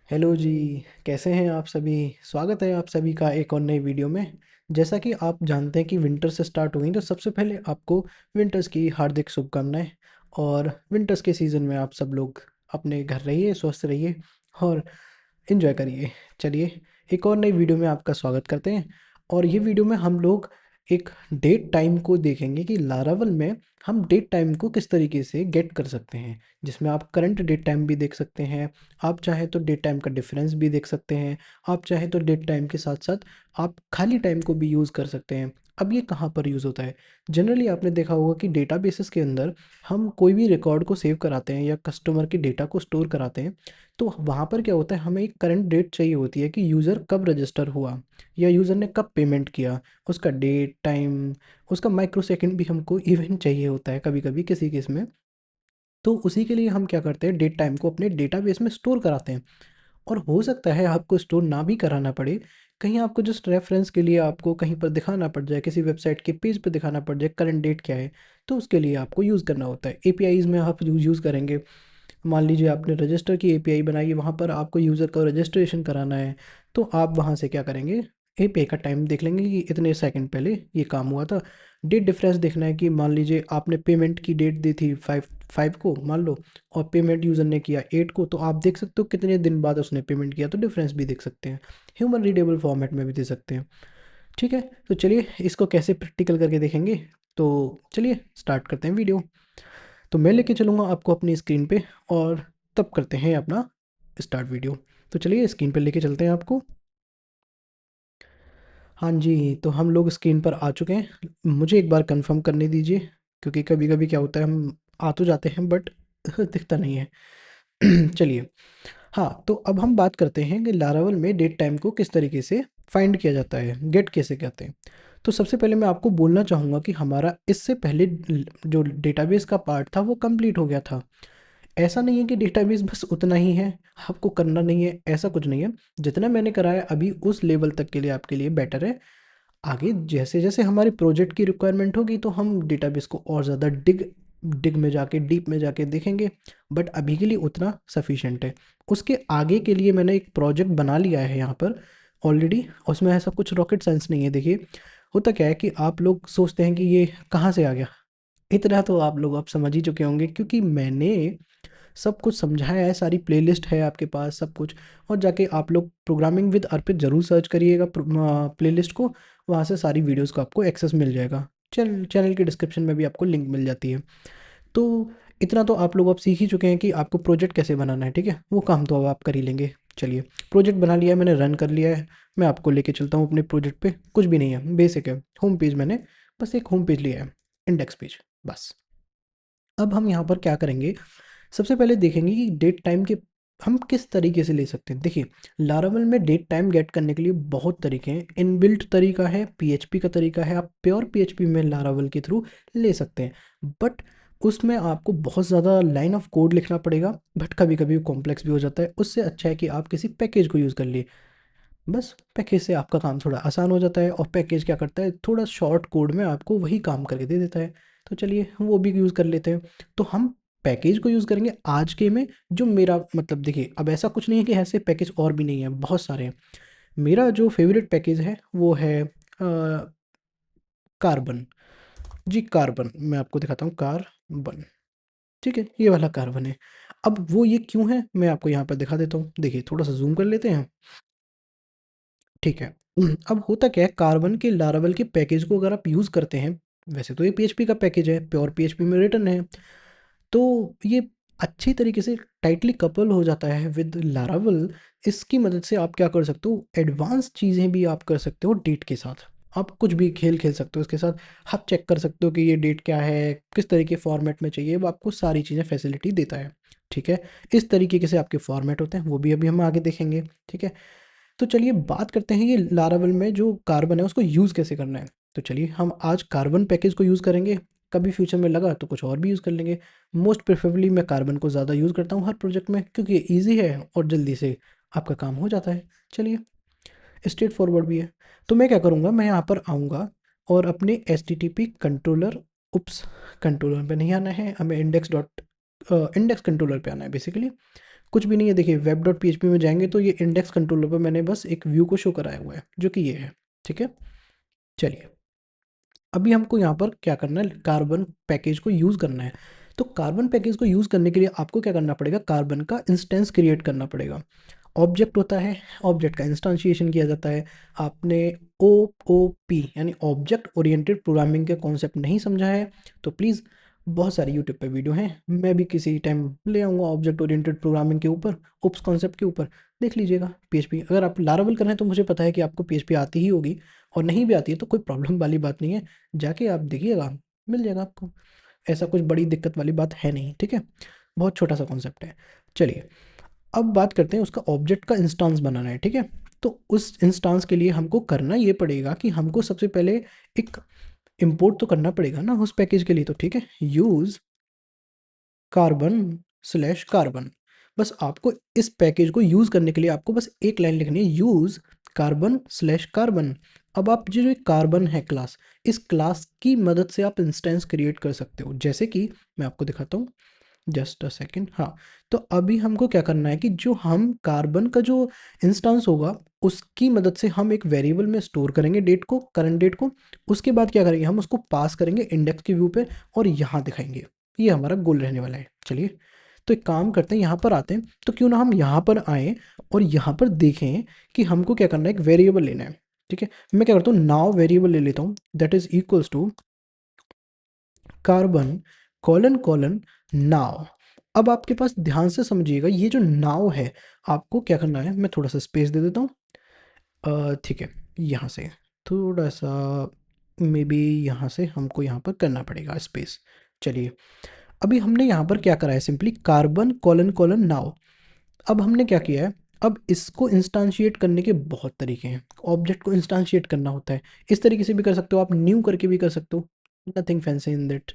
Hello जी। कैसे हैं आप सभी। स्वागत है आप सभी का एक और नई वीडियो में। जैसा कि आप जानते हैं कि विंटर से स्टार्ट हो गई, तो सबसे पहले आपको विंटर्स की हार्दिक शुभकामनाएं। और विंटर्स के सीज़न में आप सब लोग अपने घर रहिए, स्वस्थ रहिए और इन्जॉय करिए। चलिए, एक और नई वीडियो में आपका स्वागत करते हैं। और ये वीडियो में हम लोग एक डेट टाइम को देखेंगे कि लारावल में हम डेट टाइम को किस तरीके से गेट कर सकते हैं, जिसमें आप करंट डेट टाइम भी देख सकते हैं। आप चाहे तो डेट टाइम का डिफरेंस भी देख सकते हैं। आप चाहे तो डेट टाइम के साथ साथ आप खाली टाइम को भी यूज़ कर सकते हैं। अब ये कहाँ पर यूज़ होता है। जनरली आपने देखा होगा कि डेटाबेसेस के अंदर हम कोई भी रिकॉर्ड को सेव कराते हैं या कस्टमर के डेटा को स्टोर कराते हैं, तो वहाँ पर क्या होता है, हमें एक करंट डेट चाहिए होती है कि यूज़र कब रजिस्टर हुआ या यूज़र ने कब पेमेंट किया। उसका डेट टाइम, उसका माइक्रो सेकंड भी हमको इवन चाहिए होता है कभी कभी किसी केस में। तो उसी के लिए हम क्या करते हैं, डेट टाइम को अपने डेटाबेस में स्टोर कराते हैं। और हो सकता है आपको स्टोर ना भी कराना पड़े, कहीं आपको जस्ट रेफरेंस के लिए आपको कहीं पर दिखाना पड़ जाए, किसी वेबसाइट के पेज पे दिखाना पड़ जाए करंट डेट क्या है, तो उसके लिए आपको यूज़ करना होता है। एपीआईज़ में आप यूज़ करेंगे। मान लीजिए आपने रजिस्टर की एपीआई बनाई है, वहाँ पर आपको यूज़र का रजिस्ट्रेशन कराना है, तो आप वहाँ से क्या करेंगे, एपीआई का टाइम देख लेंगे कि इतने सेकंड पहले ये काम हुआ था। डेट डिफरेंस देखना है कि मान लीजिए आपने पेमेंट की डेट दी थी 5 को मान लो, और पेमेंट यूज़र ने किया 8 को, तो आप देख सकते हो कितने दिन बाद उसने पेमेंट किया, तो डिफरेंस भी देख सकते हैं। ह्यूमन रीडेबल फॉर्मेट में भी दे सकते हैं। ठीक है, तो चलिए इसको कैसे प्रैक्टिकल करके देखेंगे। तो चलिए स्टार्ट करते हैं वीडियो। तो मैं लेके चलूँगा आपको अपनी स्क्रीन पे, और तब करते हैं अपना स्टार्ट वीडियो। तो चलिए स्क्रीन पे लेके चलते हैं आपको। हाँ जी, तो हम लोग स्क्रीन पर आ चुके हैं। मुझे एक बार कंफर्म करने दीजिए, क्योंकि कभी कभी क्या होता है, हम आ तो जाते हैं बट दिखता नहीं है। चलिए, हाँ, तो अब हम बात करते हैं कि लारावल में डेट टाइम को किस तरीके से फाइंड किया जाता है, गेट कैसे कहते हैं। तो सबसे पहले मैं आपको बोलना चाहूँगा कि हमारा इससे पहले जो डेटाबेस का पार्ट था वो कंप्लीट हो गया था। ऐसा नहीं है कि डेटाबेस बस उतना ही है, आपको करना नहीं है, ऐसा कुछ नहीं है। जितना मैंने कराया अभी उस लेवल तक के लिए आपके लिए बेटर है। आगे जैसे जैसे हमारे प्रोजेक्ट की रिक्वायरमेंट होगी, तो हम डेटाबेस को और ज़्यादा डिग डिग में जाके, डीप में जाके देखेंगे। बट अभी के लिए उतना सफिशिएंट है। उसके आगे के लिए मैंने एक प्रोजेक्ट बना लिया है यहाँ पर ऑलरेडी। उसमें ऐसा कुछ रॉकेट साइंस नहीं है। देखिए, होता क्या है कि आप लोग सोचते हैं कि ये कहाँ से आ गया। इतना तो आप लोग अब समझ ही चुके होंगे, क्योंकि मैंने सब कुछ समझाया है, सारी प्लेलिस्ट है आपके पास सब कुछ। और जाके आप लोग प्रोग्रामिंग विद अर्पित ज़रूर सर्च करिएगा प्लेलिस्ट को। वहाँ से सारी वीडियोस को आपको एक्सेस मिल जाएगा। चैनल के डिस्क्रिप्शन में भी आपको लिंक मिल जाती है। तो इतना तो आप लोग अब सीख ही चुके हैं कि आपको प्रोजेक्ट कैसे बनाना है। ठीक है, वो काम तो अब आप कर ही लेंगे। चलिए, प्रोजेक्ट बना लिया है मैंने, रन कर लिया है। मैं आपको लेके चलता हूँ अपने प्रोजेक्ट पे। कुछ भी नहीं है, बेसिक है। होम पेज मैंने बस एक होम पेज लिया है, इंडेक्स पेज बस। अब हम यहाँ पर क्या करेंगे, सबसे पहले देखेंगे कि डेट टाइम के हम किस तरीके से ले सकते हैं। देखिए, लारावल में डेट टाइम गेट करने के लिए बहुत तरीके हैं। इनबिल्ट तरीका है, पीएचपी का तरीका है, आप प्योर पीएचपी में लारावल के थ्रू ले सकते हैं। बट उसमें आपको बहुत ज़्यादा लाइन ऑफ कोड लिखना पड़ेगा, बट कभी कभी कॉम्प्लेक्स भी हो जाता है। उससे अच्छा है कि आप किसी पैकेज को यूज़ कर लिए। बस पैकेज से आपका काम थोड़ा आसान हो जाता है, और पैकेज क्या करता है, थोड़ा शॉर्ट कोड में आपको वही काम करके दे देता है। तो चलिए हम वो भी यूज़ कर लेते हैं। तो हम पैकेज को यूज़ करेंगे आज के में। जो मेरा मतलब, देखिए अब ऐसा कुछ नहीं है कि ऐसे पैकेज और भी नहीं है, बहुत सारे हैं। मेरा जो फेवरेट पैकेज है वो है कार्बन। जी कार्बन, मैं आपको दिखाता हूँ कार्बन। ठीक है, ये वाला कार्बन है। अब वो ये क्यों है, मैं आपको यहाँ पर दिखा देता हूँ। देखिए, थोड़ा सा जूम कर लेते हैं। ठीक है। अब होता क्या है, कार्बन के लारावल के पैकेज को अगर आप यूज़ करते हैं, वैसे तो ये पीएचपी का पैकेज है, प्योर पीएचपी में रिटर्न है, तो ये अच्छी तरीके से टाइटली कपल हो जाता है विद लारावल। इसकी मदद से आप क्या कर सकते हो, एडवांस चीज़ें भी आप कर सकते हो डेट के साथ। आप कुछ भी खेल खेल सकते हो इसके साथ। आप चेक कर सकते हो कि ये डेट क्या है, किस तरीके फॉर्मेट में चाहिए, वो आपको सारी चीज़ें फैसिलिटी देता है। ठीक है, इस तरीके से आपके फॉर्मेट होते हैं, वो भी अभी हम आगे देखेंगे। ठीक है, तो चलिए बात करते हैं ये लारावल में जो कार्बन है उसको यूज़ कैसे करना है। तो चलिए हम आज कार्बन पैकेज को यूज़ करेंगे। कभी फ्यूचर में लगा तो कुछ और भी यूज़ कर लेंगे। मोस्ट प्रेफरेबली मैं कार्बन को ज़्यादा यूज़ करता हूँ हर प्रोजेक्ट में, क्योंकि ये ईजी है और जल्दी से आपका काम हो जाता है। चलिए, स्ट्रेट फॉरवर्ड भी है। तो मैं क्या करूँगा, मैं यहाँ पर आऊँगा और अपने H T T P controller, oops, controller पे नहीं आना है हमें, इंडेक्स कंट्रोलर पे आना है बेसिकली। कुछ भी नहीं है। देखिए वेब डॉट पी में जाएंगे तो ये इंडेक्स कंट्रोलर पर मैंने बस एक व्यू को शो कराया हुआ है जो कि ये है। ठीक है, चलिए अभी हमको यहाँ पर क्या करना है, कार्बन पैकेज को यूज़ करना है। तो कार्बन पैकेज को यूज़ करने के लिए आपको क्या करना पड़ेगा, कार्बन का इंस्टेंस क्रिएट करना पड़ेगा। ऑब्जेक्ट होता है, ऑब्जेक्ट का इंस्टांशिएशन किया जाता है। आपने ओ ओ पी यानी ऑब्जेक्ट ओरिएंटेड प्रोग्रामिंग के कॉन्सेप्ट नहीं समझा है तो प्लीज़ बहुत सारी यूट्यूब पे वीडियो हैं, मैं भी किसी टाइम ले आऊँगा ऑब्जेक्ट ओरिएंटेड प्रोग्रामिंग के ऊपर, ओप्स कॉन्सेप्ट के ऊपर, देख लीजिएगा। पीएचपी अगर आप लारावल कर रहे हैं तो मुझे पता है कि आपको पीएचपी आती ही होगी, और नहीं भी आती है तो कोई प्रॉब्लम वाली बात नहीं है, जाके आप देखिएगा, मिल जाएगा आपको। ऐसा कुछ बड़ी दिक्कत वाली बात है नहीं, ठीक है, बहुत छोटा सा कॉन्सेप्ट है। चलिए अब बात करते हैं उसका ऑब्जेक्ट का इंस्टांस बनाना है, ठीक है। तो उस इंस्टांस के लिए हमको करना ये पड़ेगा कि हमको सबसे पहले एक इंपोर्ट तो करना पड़ेगा ना उस पैकेज के लिए, तो ठीक है, यूज़ कार्बन स्लैश कार्बन। बस आपको इस पैकेज को यूज़ करने के लिए आपको बस एक लाइन लिखनी है, यूज़ कार्बन स्लैश कार्बन। अब आप जो कार्बन है क्लास, इस क्लास की मदद से आप इंस्टेंस क्रिएट कर सकते हो, जैसे कि मैं आपको दिखाता हूँ, जस्ट अ सेकेंड। हाँ, तो अभी हमको क्या करना है कि जो हम कार्बन का जो इंस्टेंस होगा उसकी मदद से हम एक वेरिएबल में स्टोर करेंगे डेट को, करंट डेट को। उसके बाद क्या करेंगे, हम उसको पास करेंगे इंडेक्स के व्यू पे और यहाँ दिखाएंगे। ये हमारा गोल रहने वाला है। चलिए तो एक काम करते हैं, यहाँ पर आते हैं, तो क्यों ना हम यहाँ पर आएँ और यहाँ पर देखें कि हमको क्या करना है, एक वेरिएबल लेना है। ठीक है, मैं क्या करता हूँ, नाउ वेरिएबल ले लेता हूँ, that is equals to carbon colon colon now. अब आपके पास ध्यान से समझिएगा, ये जो नाव है आपको क्या करना है, मैं थोड़ा सा स्पेस दे देता हूँ, ठीक है, यहाँ से थोड़ा सा मे बी यहाँ से हमको यहाँ पर करना पड़ेगा स्पेस। चलिए अभी हमने यहाँ पर क्या करा है, simply carbon colon colon now. अब हमने क्या किया है, अब इसको इंस्टांशिएट करने के बहुत तरीके हैं। ऑब्जेक्ट को इंस्टांशिएट करना होता है, इस तरीके से भी कर सकते हो आप, न्यू करके भी कर सकते हो, नथिंग फैंसी इन दैट।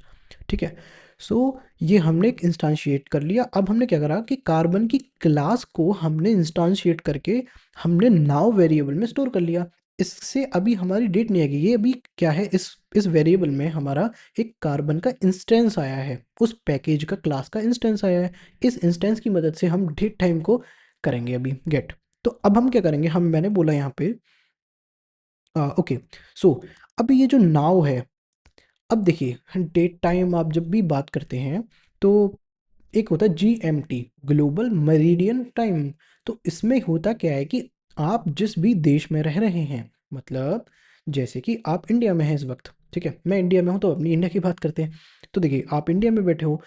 ठीक है, सो ये हमने एक इंस्टांशिएट कर लिया। अब हमने क्या करा कि कार्बन की क्लास को हमने इंस्टांशिएट करके हमने नाउ वेरिएबल में स्टोर कर लिया। इससे अभी हमारी डेट नहीं आएगी, ये अभी क्या है, इस वेरिएबल में हमारा एक कार्बन का इंस्टेंस आया है, उस पैकेज का क्लास का इंस्टेंस आया है। इस इंस्टेंस की मदद से हम डेट टाइम को करेंगे अभी गेट। तो अब हम क्या करेंगे, हम मैंने बोला यहाँ पे ओके, सो अब ये जो नाउ है, अब देखिए डेट टाइम आप जब भी बात करते हैं तो एक होता है GMT, ग्लोबल मेरिडियन टाइम। तो इसमें होता क्या है कि आप जिस भी देश में रह रहे हैं, मतलब जैसे कि आप इंडिया में हैं इस वक्त, ठीक है, मैं इंडिया में हूँ तो अपनी इंडिया की बात करते हैं। तो देखिए आप इंडिया में बैठे हो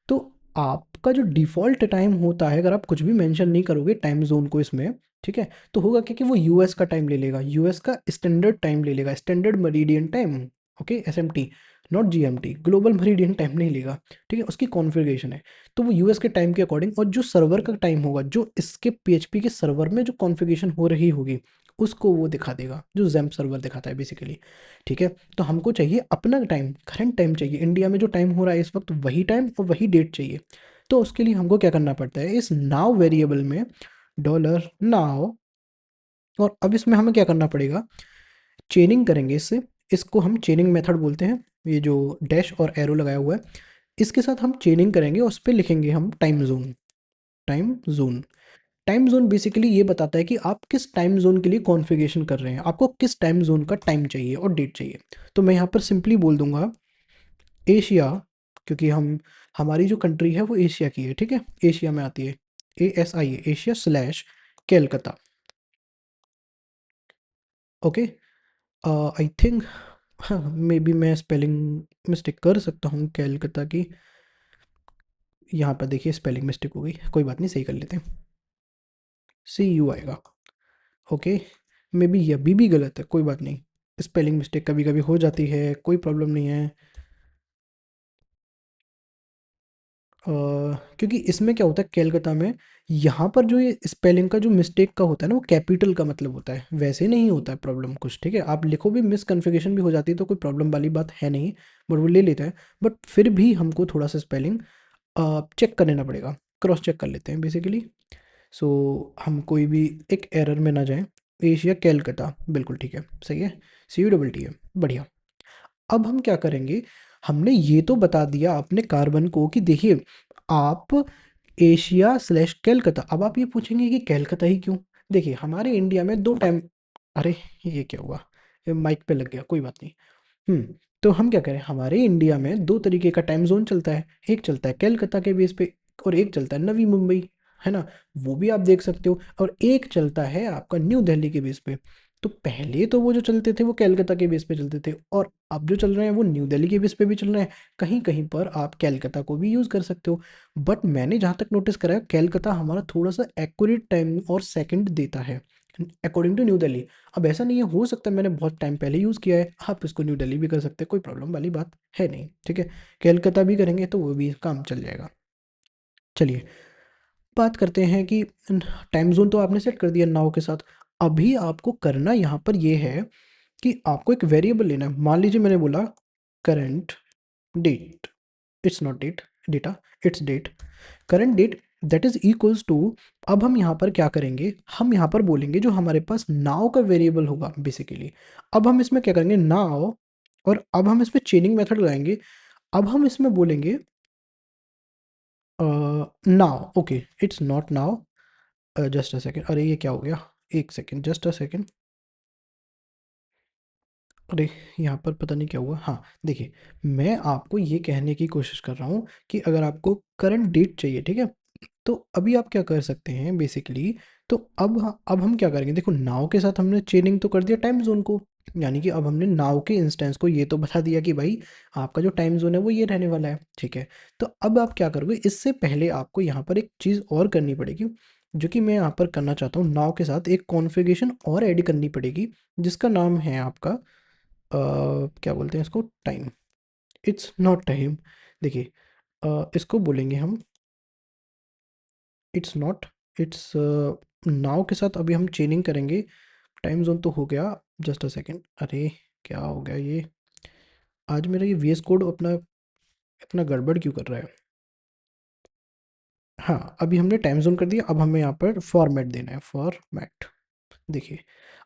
तो आपका जो डिफ़ॉल्ट टाइम होता है, अगर आप कुछ भी मेंशन नहीं करोगे टाइम ज़ोन को इसमें, ठीक है, तो होगा क्या कि वो यूएस का टाइम ले लेगा, यूएस का स्टैंडर्ड टाइम ले लेगा, standard meridian time. Okay, SMT, not GMT, global meridian time नहीं लेगा। ठीक है, उसकी कॉन्फ़िगरेशन है। तो वो यूएस के टाइम के अकॉर्डिंग, और जो सर्वर का टाइम होगा, जो इसके पीएचपी के सर्वर में जो कॉन्फ़िगरेशन हो रही होगी उसको वो दिखा देगा, जो जैम्प सर्वर दिखाता है बेसिकली। ठीक है, तो हमको चाहिए अपना टाइम, करंट टाइम चाहिए, इंडिया में जो टाइम हो रहा है इस वक्त वही टाइम और वही डेट चाहिए। तो उसके लिए हमको क्या करना पड़ता है, इस नाउ वेरिएबल में डॉलर नाउ, और अब इसमें हमें क्या करना पड़ेगा, चेनिंग करेंगे इससे, इसको हम चेनिंग मेथड बोलते हैं, ये जो डैश और एरो लगाया हुआ है इसके साथ हम चेनिंग करेंगे और उस पर लिखेंगे हम time zone. Time zone, time zone basically ये बताता है कि आप किस टाइम जोन के लिए कॉन्फ़िगरेशन कर रहे हैं, आपको किस टाइम जोन का टाइम चाहिए और डेट चाहिए। तो मैं यहाँ पर सिंपली बोल दूंगा एशिया, क्योंकि हम, हमारी जो कंट्री है वो एशिया की है, ठीक है, एशिया में आती है, ASI, Asia slash Calcutta. Okay, I think हाँ मे बी मैं स्पेलिंग मिस्टेक कर सकता हूँ कैलकाता की, यहाँ पर देखिए स्पेलिंग मिस्टेक हो गई, कोई बात नहीं, सही कर लेते हैं, CU आएगा। ओके, मे बी ये भी गलत है, कोई बात नहीं, स्पेलिंग मिस्टेक कभी कभी हो जाती है, कोई प्रॉब्लम नहीं है। क्योंकि इसमें क्या होता है कैलकाता में, यहाँ पर जो ये स्पेलिंग का जो मिस्टेक का होता है ना वो कैपिटल का मतलब होता है, वैसे नहीं होता है प्रॉब्लम कुछ, ठीक है, आप लिखो भी मिसकन्फिगरेशन भी हो जाती है तो कोई प्रॉब्लम वाली बात है नहीं, बट वो ले लेता है। बट फिर भी हमको थोड़ा सा स्पेलिंग चेक कर लेना पड़ेगा, क्रॉस चेक कर लेते हैं बेसिकली। सो हम कोई भी एक एरर में ना जाएं। एशिया कैलकाता बिल्कुल ठीक है, सही है, CUT है, बढ़िया। अब हम क्या करेंगे, हमने ये तो बता दिया अपने कार्बन को कि देखिए आप एशिया स्लैश कैलकाता। अब आप ये पूछेंगे कि कैलकाता ही क्यों? देखिए हमारे इंडिया में दो टाइम, अरे ये क्या हुआ, ये माइक पे लग गया, कोई बात नहीं। तो हम क्या करें, हमारे इंडिया में दो तरीके का टाइम जोन चलता है, एक चलता है कैलकाता के बेस पे और एक चलता है नवी मुंबई, है ना, वो भी आप देख सकते हो, और एक चलता है आपका न्यू दिल्ली के बेस पे। तो पहले तो वो जो चलते थे वो कैलकाता के बेस पे चलते थे, और अब जो चल रहे हैं वो न्यू दिल्ली के बेस पे भी चल रहे हैं। कहीं कहीं पर आप कैलकाता को भी यूज़ कर सकते हो, बट मैंने जहाँ तक नोटिस करा है कैलकाता हमारा थोड़ा सा एक्यूरेट टाइम और सेकंड देता है अकॉर्डिंग टू न्यू दिल्ली। अब ऐसा नहीं है, हो सकता है मैंने बहुत टाइम पहले यूज़ किया है, आप इसको न्यू दिल्ली भी कर सकते हैं, कोई प्रॉब्लम वाली बात है नहीं, ठीक है। कैलकाता भी करेंगे तो वो भी काम चल जाएगा। चलिए बात करते हैं कि टाइम जोन तो आपने सेट कर दिया नाउ के साथ। अभी आपको करना यहाँ पर ये है कि आपको एक वेरिएबल लेना है। मान लीजिए मैंने बोला current date, it's not date data, it's date, current date that is equals to. अब हम यहाँ पर क्या करेंगे, हम यहाँ पर बोलेंगे जो हमारे पास नाउ का वेरिएबल होगा बेसिकली। अब हम इसमें क्या करेंगे नाउ, और अब हम इसमें चेनिंग मेथड लगाएंगे। अब हम इसमें बोलेंगे now, okay it's not now, just a second, अरे ये क्या हो गया, एक सेकेंड, जस्ट अ सेकेंड, अरे यहाँ पर पता नहीं क्या हुआ। हाँ देखिए, मैं आपको ये कहने की कोशिश कर रहा हूँ कि अगर आपको करंट डेट चाहिए, ठीक है, तो अभी आप क्या कर सकते हैं बेसिकली। तो अब हम क्या करेंगे, देखो नाव के साथ हमने चेनिंग तो कर दिया टाइम जोन को, यानी कि अब हमने नाव के इंस्टेंस को ये तो बता दिया कि भाई आपका जो टाइम जोन है वो ये रहने वाला है, ठीक है। तो अब आप क्या करोगे, इससे पहले आपको यहाँ पर एक चीज़ और करनी पड़ेगी, जो कि मैं यहाँ पर करना चाहता हूँ। नाव के साथ एक कॉन्फ़िगरेशन और ऐड करनी पड़ेगी, जिसका नाम है आपका क्या बोलते हैं इसको, टाइम, इट्स नॉट टाइम। देखिए इसको बोलेंगे हम इट्स नॉट, इट्स नाउ के साथ अभी हम चेनिंग करेंगे। टाइम जोन तो हो गया, जस्ट अ सेकेंड, अरे क्या हो गया ये, आज मेरा ये वीएस कोड अपना इतना गड़बड़ क्यों कर रहा है। हाँ अभी हमने टाइम जोन कर दिया, अब हमें यहाँ पर फॉर्मेट देना है, फॉर्मेट। देखिए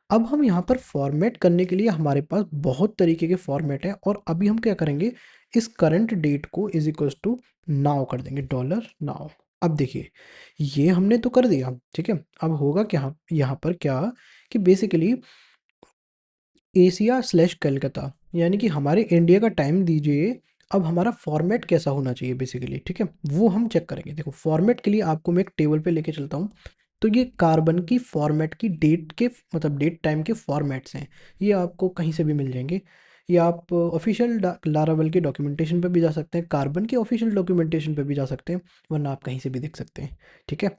अब हम यहाँ पर फॉर्मेट करने के लिए हमारे पास बहुत तरीके के फॉर्मेट हैं, और अभी हम क्या करेंगे, इस करंट डेट को इज इक्वल्स टू नाउ कर देंगे, डॉलर नाउ। अब देखिए ये हमने तो कर दिया, ठीक है। अब होगा क्या यहाँ पर क्या, कि बेसिकली एशिया स्लैश कलकत्ता, यानी कि हमारे इंडिया का टाइम दीजिए। अब हमारा फॉर्मेट कैसा होना चाहिए बेसिकली, ठीक है, वो हम चेक करेंगे। देखो फॉर्मेट के लिए आपको मैं एक टेबल पे लेके चलता हूँ। तो ये कार्बन की फॉर्मेट की डेट के, मतलब डेट टाइम के फॉर्मेट्स हैं, ये आपको कहीं से भी मिल जाएंगे। ये आप ऑफिशियल लारावल के डॉक्यूमेंटेशन पे भी जा सकते हैं, कार्बन के ऑफिशियल डॉक्यूमेंटेशन पे भी जा सकते हैं, वरना आप कहीं से भी देख सकते हैं, ठीक है।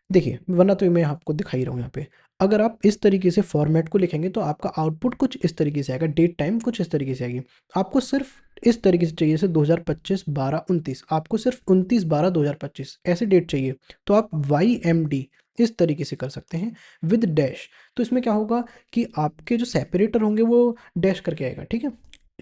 देखिए वरना तो मैं आपको दिखा ही रहा हूँ यहाँ पे। अगर आप इस तरीके से फॉर्मेट को लिखेंगे तो आपका आउटपुट कुछ इस तरीके से आएगा, डेट टाइम कुछ इस तरीके से आएगी। आपको सिर्फ इस तरीके से चाहिए, जैसे 2025 12 29, आपको सिर्फ 29 12 2025 ऐसे डेट चाहिए, तो आप वाई एम डी इस तरीके से कर सकते हैं विद डैश। तो इसमें क्या होगा कि आपके जो सेपरेटर होंगे वो डैश करके आएगा, ठीक है,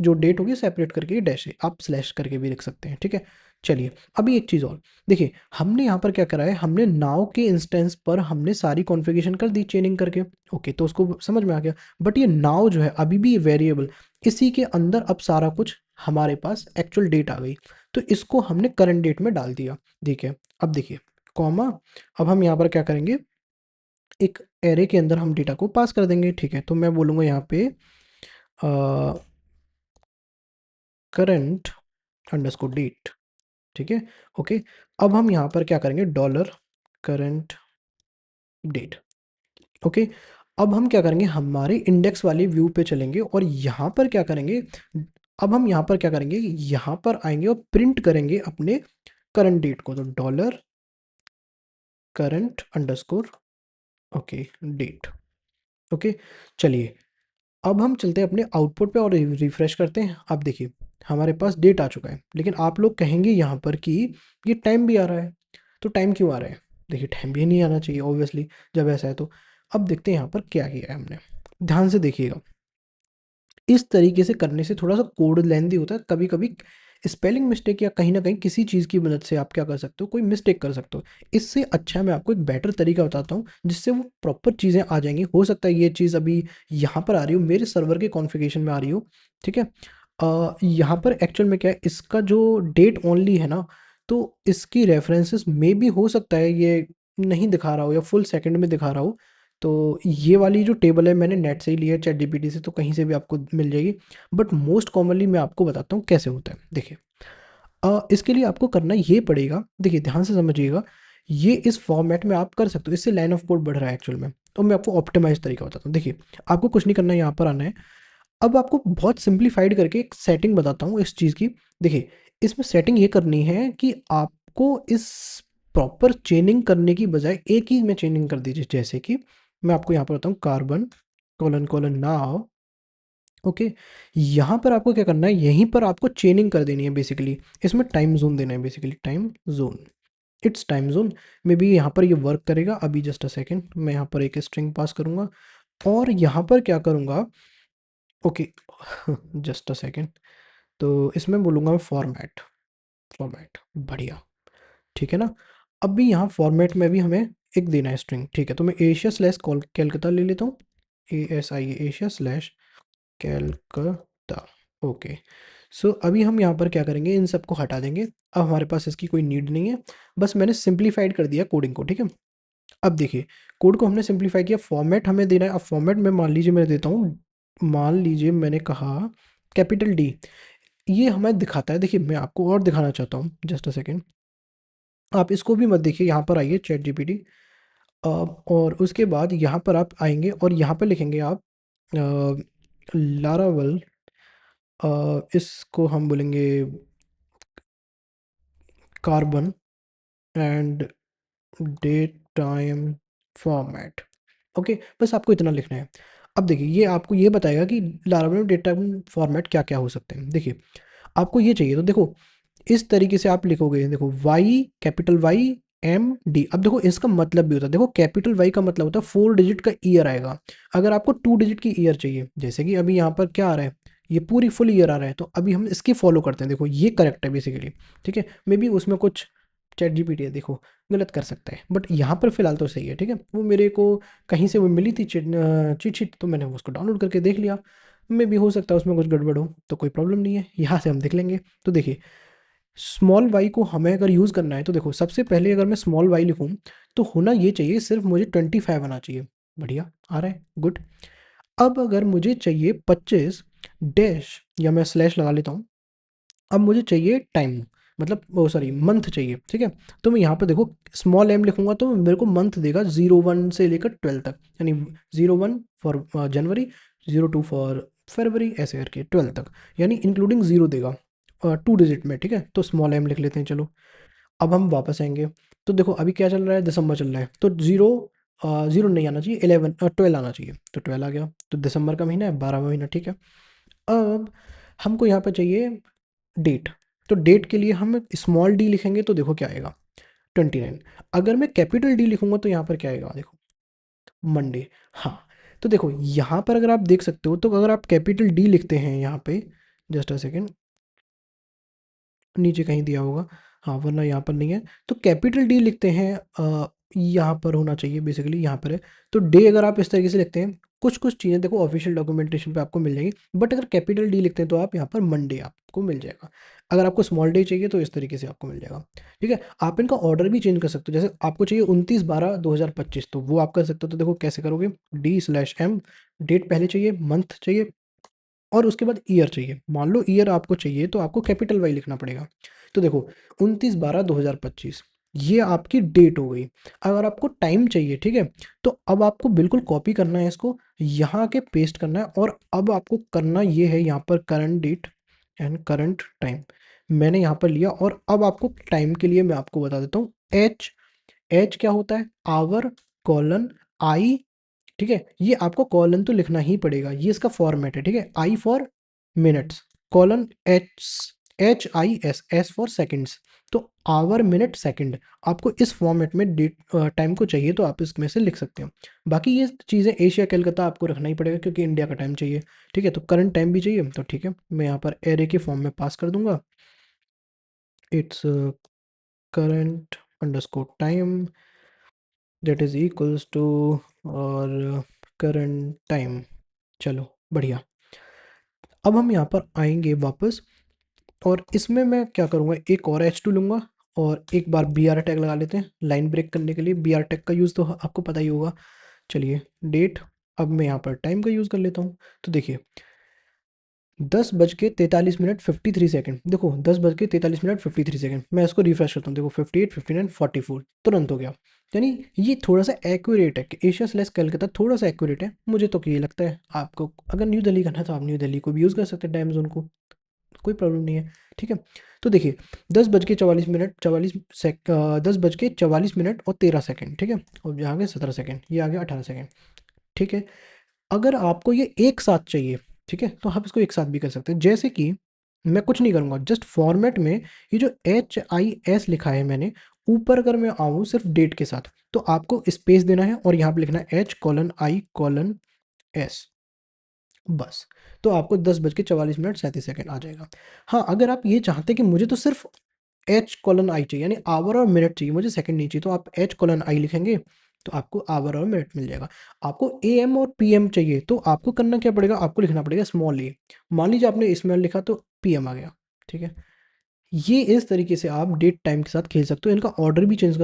जो डेट होगी सेपरेट करके डैश है, आप स्लैश करके भी लिख सकते हैं, ठीक है। चलिए अभी एक चीज़ और, देखिए हमने यहाँ पर क्या करा है, हमने नाव के इंस्टेंस पर हमने सारी कॉन्फ़िगरेशन कर दी चेनिंग करके, ओके तो उसको समझ में आ गया। बट ये नाव जो है अभी भी वेरिएबल, इसी के अंदर अब सारा कुछ हमारे पास एक्चुअल डेट आ गई, तो इसको हमने करंट डेट में डाल दिया, ठीक है। अब देखिए कॉमा, अब हम यहाँ पर क्या करेंगे, एक एरे के अंदर हम डेटा को पास कर देंगे, ठीक है। तो मैं बोलूँगा यहाँ पे करंट अंडरस्कोर डेट, ठीक है, ओके। अब हम यहाँ पर क्या करेंगे, डॉलर करंट डेट, ओके। अब हम क्या करेंगे, हमारे इंडेक्स वाले व्यू पे चलेंगे और यहाँ पर क्या करेंगे, अब हम यहाँ पर क्या करेंगे, यहाँ पर आएंगे और प्रिंट करेंगे अपने करंट डेट को, तो dollar current underscore, okay date, okay. चलिए अब हम चलते हैं अपने आउटपुट पे और रिफ्रेश करते हैं। अब देखिए हमारे पास डेट आ चुका है, लेकिन आप लोग कहेंगे यहाँ पर कि ये टाइम भी आ रहा है, तो टाइम क्यों आ रहा है, देखिए टाइम भी नहीं आना चाहिए ऑब्वियसली जब ऐसा है तो। अब देखते हैं यहाँ पर क्या किया है हमने, ध्यान से देखिएगा। इस तरीके से करने से थोड़ा सा कोड लेंदी होता है, कभी कभी स्पेलिंग मिस्टेक या कहीं ना कहीं किसी चीज़ की मदद से आप क्या कर सकते हो, कोई मिस्टेक कर सकते हो। इससे अच्छा मैं आपको एक बेटर तरीका बताता हूँ जिससे वो प्रॉपर चीज़ें आ जाएंगी। हो सकता है ये चीज़ अभी यहाँ पर आ रही हो, मेरे सर्वर के कॉन्फ़िगरेशन में आ रही हो, ठीक है। यहाँ पर एक्चुअल में क्या है, इसका जो डेट ओनली है ना, तो इसकी रेफरेंसेस में भी हो सकता है ये नहीं दिखा रहा हो या फुल सेकंड में दिखा रहा हो। तो ये वाली जो टेबल है मैंने नेट से ही लिया है, चैट जीपीटी से, तो कहीं से भी आपको मिल जाएगी। बट मोस्ट कॉमनली मैं आपको बताता हूँ कैसे होता है। देखिए, इसके लिए आपको करना ये पड़ेगा, देखिए ध्यान से समझिएगा, ये इस फॉर्मेट में आप कर सकते हो, इससे लाइन ऑफ कोड बढ़ रहा है एक्चुअल में। तो मैं आपको ऑप्टिमाइज तरीका बताता हूँ। देखिए, आपको कुछ नहीं करना है, यहाँ पर आना है। अब आपको बहुत सिंप्लीफाइड करके एक सेटिंग बताता हूँ इस चीज़ की। देखिए, इसमें सेटिंग ये करनी है कि आपको इस प्रॉपर चेनिंग करने की बजाय एक ही में चेनिंग कर दीजिए। जैसे कि मैं आपको यहाँ पर बताऊँ, carbon colon colon now, okay. यहाँ पर आपको क्या करना है, यहीं पर आपको चेनिंग कर देनी है बेसिकली। इसमें टाइम जोन देना है basically, time zone, it's time zone. May be यहाँ पर ये वर्क करेगा। अभी जस्ट अ सेकेंड, मैं यहाँ पर एक स्ट्रिंग पास करूँगा और यहाँ पर क्या करूँगा, ओके जस्ट अ सेकेंड, तो इसमें बोलूँगा मैं फॉर्मेट, फॉर्मेट, बढ़िया, ठीक है ना। अब भी यहाँ फॉर्मेट में भी हमें एक देना है स्ट्रिंग, ठीक है। तो मैं एशिया स्लैश कैलकाता ले लेता हूँ, ASIA, Asia slash Calcutta, okay. So अभी हम यहाँ पर क्या करेंगे, इन सबको हटा देंगे। अब हमारे पास इसकी कोई नीड नहीं है, बस मैंने सिंप्लीफाइड कर दिया कोडिंग को, ठीक है। अब देखिए, कोड को हमने सिंप्लीफाई किया, फॉर्मेट हमें देना है। अब फॉर्मेट में मान लीजिए मैं देता हूँ, मान लीजिए मैंने कहा कैपिटल डी। ये हमें दिखाता है, देखिए मैं आपको और दिखाना चाहता हूँ, जस्ट अ सेकेंड। आप इसको भी मत देखिए, यहाँ पर आइए चैट जीपीटी, और उसके बाद यहाँ पर आप आएंगे और यहाँ पर लिखेंगे आप लारावल, इसको हम बोलेंगे carbon and date time format, okay. बस आपको इतना लिखना है। अब देखिए, ये आपको ये बताएगा कि लारावल डेट टाइम फॉर्मेट क्या क्या हो सकते हैं। देखिए, आपको ये चाहिए तो देखो, इस तरीके से आप लिखोगे, देखो Y, capital Y, M D. अब देखो इसका मतलब भी होता है, देखो कैपिटल वाई का मतलब होता है 4 डिजिट का ईयर आएगा। अगर आपको 2 डिजिट की ईयर चाहिए, जैसे कि अभी यहाँ पर क्या आ रहा है, ये पूरी फुल ईयर आ रहा है, तो अभी हम इसकी फॉलो करते हैं। देखो ये करेक्ट है बेसिकली, ठीक है। मे बी उसमें कुछ चैट जीपीटी है, देखो गलत कर सकता है, बट यहाँ पर फिलहाल तो सही है, ठीक है। वो मेरे को कहीं से वो मिली थी चीट शीट, तो मैंने उसको डाउनलोड करके देख लिया। मे भी हो सकता है उसमें कुछ गड़बड़ हो, तो कोई प्रॉब्लम नहीं है, यहाँ से हम देख लेंगे। तो देखिए, स्मॉल वाई को हमें अगर यूज़ करना है, तो देखो सबसे पहले अगर मैं स्मॉल वाई लिखूँ, तो होना ये चाहिए, सिर्फ मुझे 25 आना चाहिए। बढ़िया आ रहा है, गुड। अब अगर मुझे चाहिए 25 डैश, या मैं स्लैश लगा लेता हूँ, अब मुझे चाहिए टाइम, मतलब वो सॉरी मंथ चाहिए, ठीक है। तो मैं यहाँ पर देखो स्मॉल एम लिखूंगा तो मेरे को मंथ देगा 01 से लेकर 12 तक, यानी 01 फॉर जनवरी, 02 फॉर फरवरी, ऐसे करके 12 तक, यानी इंक्लूडिंग ज़ीरो देगा 2 डिजिट में, ठीक है। तो स्मॉल एम लिख लेते हैं, चलो। अब हम वापस आएंगे, तो देखो अभी क्या चल रहा है, दिसंबर चल रहा है, तो ज़ीरो नहीं आना चाहिए, 12 आना चाहिए, तो 12 आ गया। तो दिसंबर का महीना है, 12वां महीना, ठीक है। अब हमको यहाँ पर चाहिए डेट, तो डेट के लिए हम स्मॉल डी लिखेंगे, तो देखो क्या आएगा, 29। अगर मैं कैपिटल डी लिखूंगा तो यहाँ पर क्या आएगा, देखो मंडे। हाँ, तो देखो यहाँ पर अगर आप देख सकते हो, तो अगर आप कैपिटल डी लिखते हैं यहाँ पे, जस्ट अ सेकेंड, नीचे कहीं दिया होगा, हाँ, वरना यहाँ पर नहीं है। तो कैपिटल डी लिखते हैं, यहाँ पर होना चाहिए, बेसिकली यहाँ पर है। तो डे अगर आप इस तरीके से लिखते हैं, कुछ कुछ चीज़ें देखो ऑफिशियल डॉक्यूमेंटेशन पे आपको मिल जाएगी, बट अगर कैपिटल डी लिखते हैं तो आप यहाँ पर मंडे आपको मिल जाएगा। अगर आपको स्मॉल डे चाहिए तो इस तरीके से आपको मिल जाएगा, ठीक है। आप इनका ऑर्डर भी चेंज कर सकते हो, जैसे आपको चाहिए 29/12/2025, तो वो आप कर सकते हो। तो देखो कैसे करोगे, D/M, डेट पहले चाहिए, मंथ चाहिए, और उसके बाद ईयर चाहिए। मान लो ईयर आपको चाहिए तो आपको कैपिटल वाई लिखना पड़ेगा। तो देखो 29/12/2025, ये आपकी डेट हो गई। अगर आपको टाइम चाहिए, ठीक है, तो अब आपको बिल्कुल कॉपी करना है इसको, यहाँ के पेस्ट करना है, और अब आपको करना ये है, यहाँ पर current date and current time मैंने यहाँ पर लिया। और अब आपको टाइम के लिए मैं आपको बता देता हूँ, एच, एच क्या होता है, आवर कोलन आई, ठीक है। ये आपको कॉलन तो लिखना ही पड़ेगा, ये इसका फॉर्मेट है, ठीक है। I for minutes, colon H, HIS, S for seconds. तो आवर, मिनट, सेकंड, आपको इस फॉर्मेट में डेट टाइम को चाहिए तो आप इसमें से लिख सकते हो। बाकी ये चीज़ें एशिया कलकत्ता आपको रखना ही पड़ेगा, क्योंकि इंडिया का टाइम चाहिए, ठीक है। तो करंट टाइम भी चाहिए, तो ठीक है, मैं यहाँ पर एरे के फॉर्म में पास कर दूंगा, it's current underscore time that is equals to, और करंट टाइम, चलो बढ़िया। अब हम यहाँ पर आएंगे वापस, और इसमें मैं क्या करूँगा, एक और H2 लूँगा, और एक बार बी आर टैग लगा लेते हैं लाइन ब्रेक करने के लिए। बी आर टैग का यूज़ तो आपको पता ही होगा। चलिए डेट, अब मैं यहाँ पर टाइम का यूज़ कर लेता हूँ। तो देखिए 10:43 53 सेकंड, देखो 10:43 53 सेकंड, मैं इसको रिफ्रेश करता हूँ, देखो 58 59 44 तुरंत हो गया। यानी ये थोड़ा सा एक्यूरेट है कि एशिया स्लैश कलकत्ता थोड़ा सा एक्यूरेट है, मुझे तो ये लगता है। आपको अगर न्यू दिल्ली करना है तो आप न्यू दिल्ली को भी यूज़ कर सकते हैं टाइम जोन को, कोई प्रॉब्लम नहीं है। ठीक है, तो देखिए 10:44 और 13 सेकंड, ठीक है, और यहाँ आ गए 17 सेकंड, ये आ गया 18 सेकंड। ठीक है, अगर आपको ये एक साथ चाहिए, ठीक है, तो आप इसको एक साथ भी कर सकते हैं। जैसे कि मैं कुछ नहीं करूँगा, जस्ट फॉर्मेट में ये जो HIS लिखा है मैंने, ऊपर अगर मैं आऊँ सिर्फ डेट के साथ, तो आपको स्पेस देना है और यहाँ पे लिखना है H:I:S, बस। तो आपको 10:44 37 सेकंड आ जाएगा। हाँ, अगर आप ये चाहते हैं कि मुझे तो सिर्फ H:I चाहिए, यानी आवर और मिनट चाहिए, मुझे सेकंड नहीं चाहिए, तो आप H:I लिखेंगे तो आपको आवर और मिनट मिल जाएगा। आपको AM और PM चाहिए तो आपको करना क्या पड़ेगा, आपको लिखना पड़ेगा स्मॉल a। मान लीजिए आपने स्मॉल लिखा तो PM आ गया। ठीक है, ये इस तरीके से आप डेट टाइम के साथ खेल सकते हो। इनका ऑर्डर भी चेंज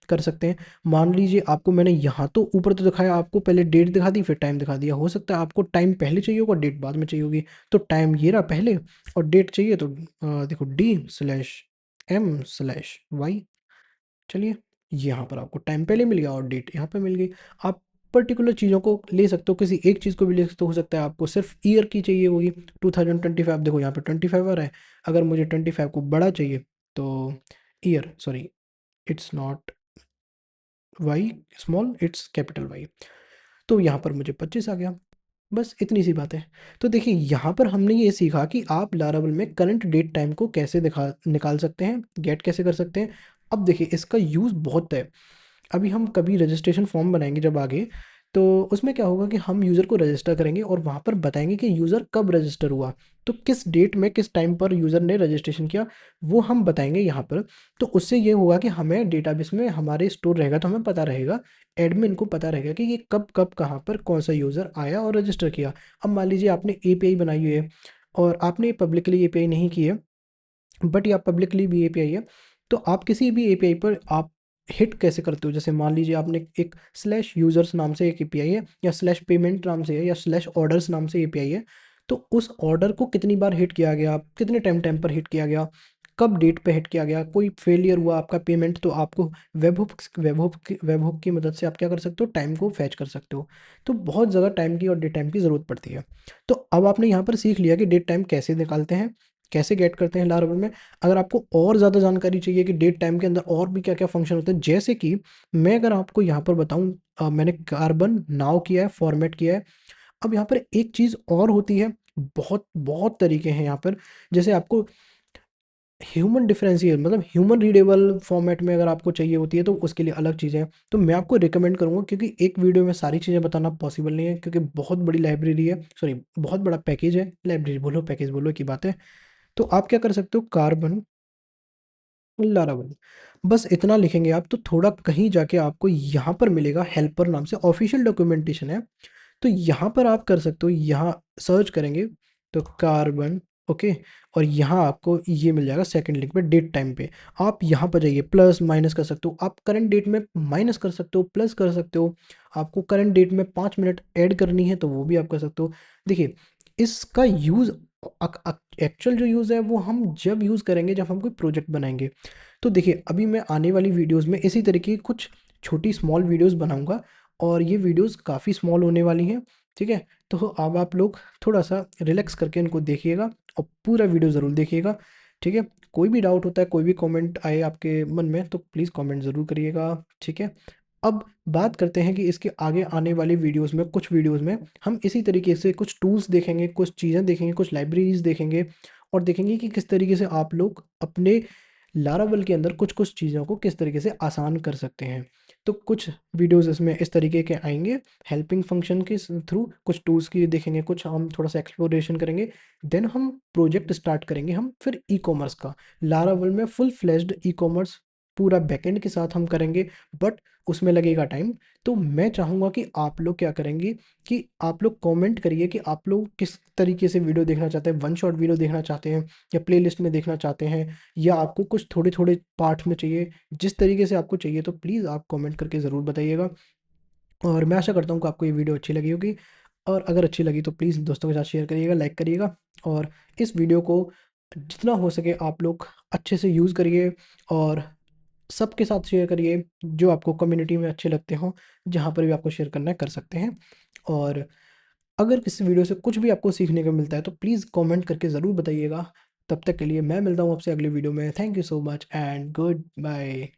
कर सकते हैं। मान लीजिए आपको मैंने यहाँ तो ऊपर तो दिखाया, आपको पहले डेट दिखा दी फिर टाइम दिखा दिया, हो सकता है आपको टाइम पहले चाहिए होगा डेट बाद में चाहिए होगी। तो टाइम ये रहा पहले और डेट चाहिए तो देखो D/M/Y। चलिए, यहाँ पर आपको टाइम पहले मिल गया और डेट यहाँ पे मिल गई। आप पर्टिकुलर चीज़ों को ले सकते हो, किसी एक चीज़ को भी ले सकते हो सकता है आपको सिर्फ ईयर की चाहिए होगी 2025, देखो यहाँ पे 25 आ रहा है। अगर मुझे 25 को बड़ा चाहिए तो year, sorry, it's not Y small, it's capital Y, तो यहाँ पर मुझे 25 आ गया। बस इतनी सी बात है। तो देखिए यहाँ पर हमने ये सीखा कि आप लारावल में करंट डेट टाइम को कैसे दिखा निकाल सकते हैं, गेट कैसे कर सकते हैं। अब देखिए इसका यूज़ बहुत है। अभी हम कभी रजिस्ट्रेशन फॉर्म बनाएंगे जब आगे, तो उसमें क्या होगा कि हम यूज़र को रजिस्टर करेंगे और वहाँ पर बताएंगे कि यूज़र कब रजिस्टर हुआ, तो किस डेट में किस टाइम पर यूज़र ने रजिस्ट्रेशन किया, वो हम बताएंगे यहाँ पर। तो उससे ये होगा कि हमें डेटाबेस में हमारे स्टोर रहेगा, तो हमें पता रहेगा, एडमिन को पता रहेगा कि ये कब कब कहाँ पर कौन सा यूज़र आया और रजिस्टर किया। अब मान लीजिए आपने API बनाई हुई है और आपने पब्लिकली API नहीं की है, बट या पब्लिकली भी API है, तो आप किसी भी API पर आप हिट कैसे करते हो। जैसे मान लीजिए आपने एक स्लैश यूजर्स नाम से एक API है, या स्लैश पेमेंट नाम से है, या स्लैश ऑर्डर्स नाम से API है, तो उस ऑर्डर को कितनी बार हिट किया गया, कितने टाइम टाइम पर हिट किया गया, कब डेट पे हिट किया गया, कोई फेलियर हुआ आपका पेमेंट, तो आपको वेबहुक की मदद से आप क्या कर सकते हो, टाइम को फैच कर सकते हो। तो बहुत ज़्यादा टाइम की और डेट टाइम की ज़रूरत पड़ती है। तो अब आपने यहाँ पर सीख लिया कि डेट टाइम कैसे निकालते हैं, कैसे गेट करते हैं लारावल में। अगर आपको और ज़्यादा जानकारी चाहिए कि डेट टाइम के अंदर और भी क्या क्या फंक्शन होते हैं, जैसे कि मैं अगर आपको यहाँ पर बताऊँ, मैंने कार्बन नाउ किया है, फॉर्मेट किया है। अब यहाँ पर एक चीज़ और होती है, बहुत बहुत तरीके हैं यहाँ पर। जैसे आपको ह्यूमन डिफरेंशियल मतलब ह्यूमन रीडेबल फॉर्मेट में अगर आपको चाहिए होती है तो उसके लिए अलग चीज़ें हैं। तो मैं आपको रिकमेंड करूँगा, क्योंकि एक वीडियो में सारी चीज़ें बताना पॉसिबल नहीं है, क्योंकि बहुत बड़ी लाइब्रेरी है, सॉरी बहुत बड़ा पैकेज है, लाइब्रेरी बोलो पैकेज बोलो की बात है। तो आप क्या कर सकते हो, कार्बन लारावल, बस इतना लिखेंगे आप, तो थोड़ा कहीं जाके आपको यहाँ पर मिलेगा, हेल्पर नाम से ऑफिशियल डॉक्यूमेंटेशन है। तो यहाँ पर आप कर सकते हो, यहाँ सर्च करेंगे तो कार्बन, ओके, और यहाँ आपको ये मिल जाएगा सेकंड लिंक पे डेट टाइम पे। आप यहाँ पर जाइए, प्लस माइनस कर सकते हो, आप करंट डेट में माइनस कर सकते हो, प्लस कर सकते हो। आपको करंट डेट में 5 मिनट ऐड करनी है तो वो भी आप कर सकते हो। देखिए इसका यूज़, एक्चुअल जो यूज़ है वो हम जब यूज़ करेंगे जब हम कोई प्रोजेक्ट बनाएंगे। तो देखिए अभी मैं आने वाली वीडियोस में इसी तरीके की कुछ छोटी स्मॉल वीडियोस बनाऊंगा, और ये वीडियोस काफ़ी स्मॉल होने वाली हैं। ठीक है, तो अब आप लोग थोड़ा सा रिलैक्स करके इनको देखिएगा और पूरा वीडियो ज़रूर देखिएगा। ठीक है, कोई भी डाउट होता है, कोई भी कमेंट आए आपके मन में तो प्लीज़ कमेंट ज़रूर करिएगा। ठीक है, अब बात करते हैं कि इसके आगे आने वाली वीडियोस में, कुछ वीडियोस में हम इसी तरीके से कुछ टूल्स देखेंगे, कुछ चीज़ें देखेंगे, कुछ लाइब्रेरीज देखेंगे, और देखेंगे कि किस तरीके से आप लोग अपने लारावल के अंदर कुछ कुछ चीज़ों को किस तरीके से आसान कर सकते हैं। तो कुछ वीडियोस इसमें इस तरीके के आएंगे, हेल्पिंग फंक्शन के थ्रू कुछ टूल्स की देखेंगे, कुछ हम थोड़ा सा एक्सप्लोरेशन करेंगे। देन हम प्रोजेक्ट स्टार्ट करेंगे, हम फिर ई कॉमर्स का, लारावल में फुल फ्लेज्ड ई कॉमर्स पूरा बैकएंड के साथ हम करेंगे, बट उसमें लगेगा टाइम। तो मैं चाहूँगा कि आप लोग क्या करेंगे कि आप लोग कमेंट करिए कि आप लोग किस तरीके से वीडियो देखना चाहते हैं, वन शॉट वीडियो देखना चाहते हैं या प्लेलिस्ट में देखना चाहते हैं, या आपको कुछ थोड़े थोड़े पार्ट में चाहिए। जिस तरीके से आपको चाहिए तो प्लीज़ आप कमेंट करके ज़रूर बताइएगा। और मैं आशा करता हूँ कि आपको ये वीडियो अच्छी लगी होगी, और अगर अच्छी लगी तो प्लीज़ दोस्तों के साथ शेयर करिएगा, लाइक करिएगा, और इस वीडियो को जितना हो सके आप लोग अच्छे से यूज़ करिए, और सबके साथ शेयर करिए जो आपको कम्युनिटी में अच्छे लगते हों। जहाँ पर भी आपको शेयर करना है कर सकते हैं। और अगर इस वीडियो से कुछ भी आपको सीखने को मिलता है तो प्लीज़ कमेंट करके ज़रूर बताइएगा। तब तक के लिए मैं मिलता हूँ आपसे अगले वीडियो में। Thank you so much and good bye.